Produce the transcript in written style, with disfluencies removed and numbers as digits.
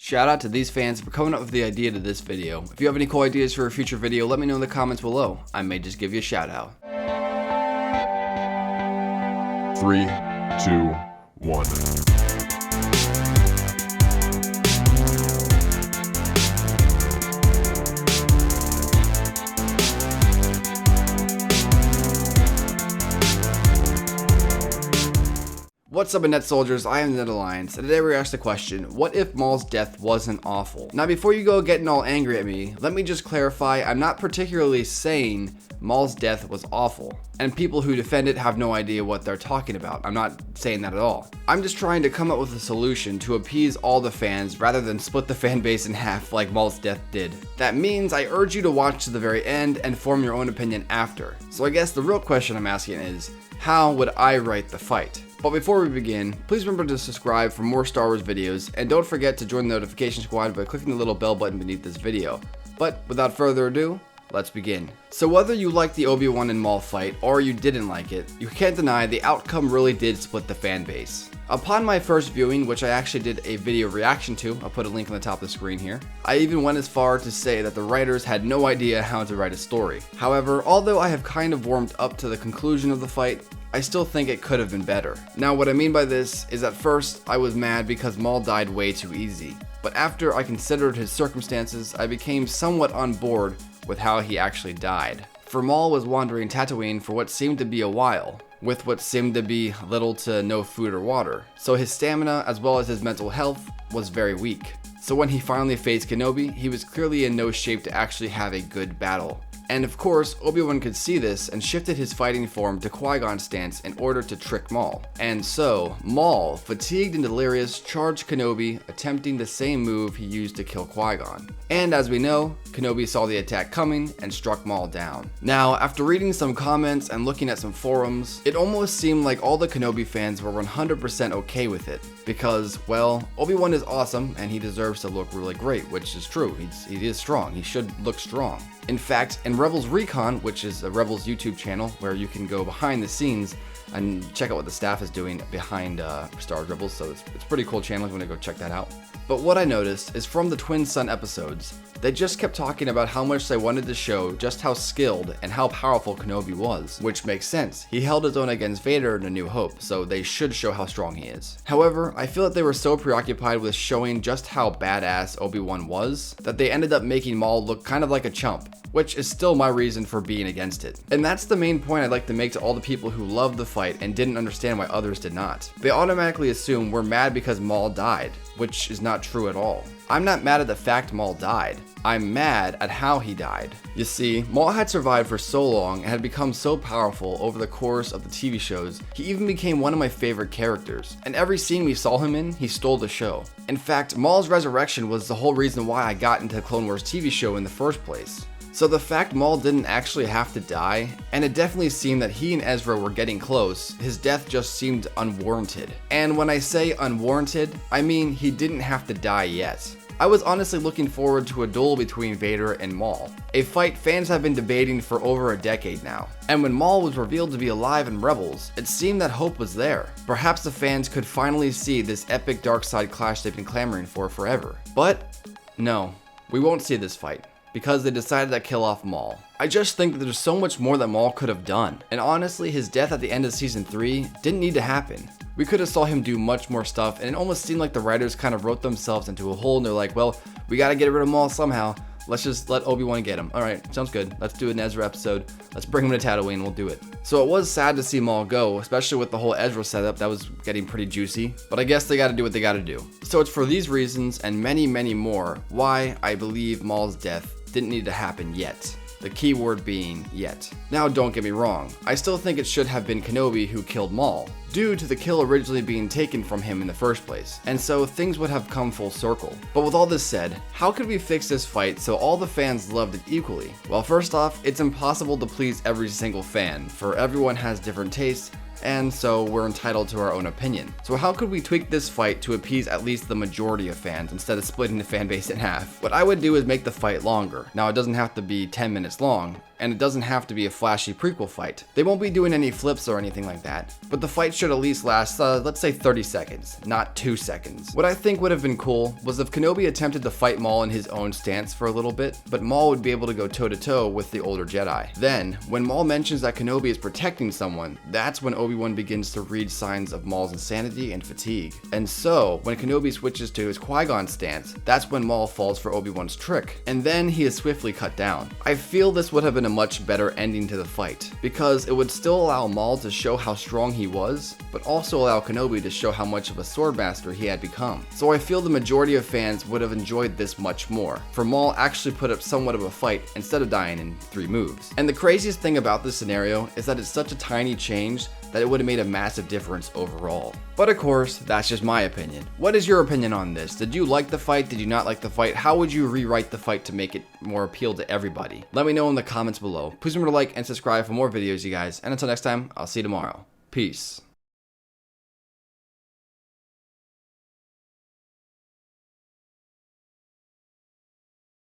Shout out to these fans for coming up with the idea to this video. If you have any cool ideas for a future video, let me know in the comments below. I may just give you a shout out. 3, 2, 1. What's up, Net Soldiers? I am Net Alliance, and today we asked the question, what if Maul's death wasn't awful? Now, before you go getting all angry at me, let me just clarify, I'm not particularly saying Maul's death was awful, and people who defend it have no idea what they're talking about. I'm not saying that at all. I'm just trying to come up with a solution to appease all the fans rather than split the fan base in half like Maul's death did. That means I urge you to watch to the very end and form your own opinion after. So I guess the real question I'm asking is, how would I write the fight? But before we begin, please remember to subscribe for more Star Wars videos, and don't forget to join the notification squad by clicking the little bell button beneath this video. But without further ado, let's begin. So whether you liked the Obi-Wan and Maul fight, or you didn't like it, you can't deny the outcome really did split the fan base. Upon my first viewing, which I actually did a video reaction to, I'll put a link on the top of the screen here, I even went as far to say that the writers had no idea how to write a story. However, although I have kind of warmed up to the conclusion of the fight, I still think it could have been better. Now, what I mean by this is at first I was mad because Maul died way too easy, but after I considered his circumstances, I became somewhat on board with how he actually died. For Maul was wandering Tatooine for what seemed to be a while, with what seemed to be little to no food or water, so his stamina as well as his mental health was very weak. So when he finally faced Kenobi, he was clearly in no shape to actually have a good battle. And of course, Obi-Wan could see this and shifted his fighting form to Qui-Gon's stance in order to trick Maul. And so, Maul, fatigued and delirious, charged Kenobi, attempting the same move he used to kill Qui-Gon. And as we know, Kenobi saw the attack coming and struck Maul down. Now, after reading some comments and looking at some forums, it almost seemed like all the Kenobi fans were 100% okay with it. Because, well, Obi-Wan is awesome and he deserves to look really great, which is true. He is strong. He should look strong. In fact, in Rebels Recon, which is a Rebels YouTube channel where you can go behind the scenes and check out what the staff is doing behind Star Wars Rebels, so it's a pretty cool channel if you want to go check that out. But what I noticed is from the Twin Sun episodes, they just kept talking about how much they wanted to show just how skilled and how powerful Kenobi was, which makes sense. He held his own against Vader in A New Hope, so they should show how strong he is. However, I feel that they were so preoccupied with showing just how badass Obi-Wan was, that they ended up making Maul look kind of like a chump, which is still my reason for being against it. And that's the main point I'd like to make to all the people who loved the fight and didn't understand why others did not. They automatically assume we're mad because Maul died, which is not true at all. I'm not mad at the fact Maul died. I'm mad at how he died. You see, Maul had survived for so long and had become so powerful over the course of the TV shows, he even became one of my favorite characters. And every scene we saw him in, he stole the show. In fact, Maul's resurrection was the whole reason why I got into the Clone Wars TV show in the first place. So the fact Maul didn't actually have to die, and it definitely seemed that he and Ezra were getting close, his death just seemed unwarranted. And when I say unwarranted, I mean he didn't have to die yet. I was honestly looking forward to a duel between Vader and Maul, a fight fans have been debating for over a decade now. And when Maul was revealed to be alive in Rebels, it seemed that hope was there. Perhaps the fans could finally see this epic dark side clash they've been clamoring for forever. But no, we won't see this fight, because they decided to kill off Maul. I just think that there's so much more that Maul could have done, and honestly his death at the end of season 3 didn't need to happen. We could have saw him do much more stuff, and it almost seemed like the writers kind of wrote themselves into a hole and they're like, well, we gotta get rid of Maul somehow. Let's just let Obi-Wan get him. Alright, sounds good. Let's do an Ezra episode. Let's bring him to Tatooine, we'll do it. So it was sad to see Maul go, especially with the whole Ezra setup that was getting pretty juicy, but I guess they gotta do what they gotta do. So it's for these reasons and many, many more why I believe Maul's death didn't need to happen yet. The key word being yet. Now don't get me wrong, I still think it should have been Kenobi who killed Maul, due to the kill originally being taken from him in the first place, and so things would have come full circle. But with all this said, how could we fix this fight so all the fans loved it equally? Well, first off, it's impossible to please every single fan, for everyone has different tastes, and so we're entitled to our own opinion. So how could we tweak this fight to appease at least the majority of fans instead of splitting the fan base in half? What I would do is make the fight longer. Now it doesn't have to be 10 minutes long, and it doesn't have to be a flashy prequel fight. They won't be doing any flips or anything like that, but the fight should at least last, let's say 30 seconds, not 2 seconds. What I think would have been cool was if Kenobi attempted to fight Maul in his own stance for a little bit, but Maul would be able to go toe-to-toe with the older Jedi. Then, when Maul mentions that Kenobi is protecting someone, that's when Obi-Wan begins to read signs of Maul's insanity and fatigue. And so, when Kenobi switches to his Qui-Gon stance, that's when Maul falls for Obi-Wan's trick, and then he is swiftly cut down. I feel this would have been a much better ending to the fight, because it would still allow Maul to show how strong he was, but also allow Kenobi to show how much of a swordmaster he had become. So I feel the majority of fans would have enjoyed this much more, for Maul actually put up somewhat of a fight instead of dying in 3 moves. And the craziest thing about this scenario is that it's such a tiny change that it would have made a massive difference overall. But of course, that's just my opinion. What is your opinion on this? Did you like the fight? Did you not like the fight? How would you rewrite the fight to make it more appeal to everybody? Let me know in the comments below. Please remember to like and subscribe for more videos, you guys. And until next time, I'll see you tomorrow. Peace.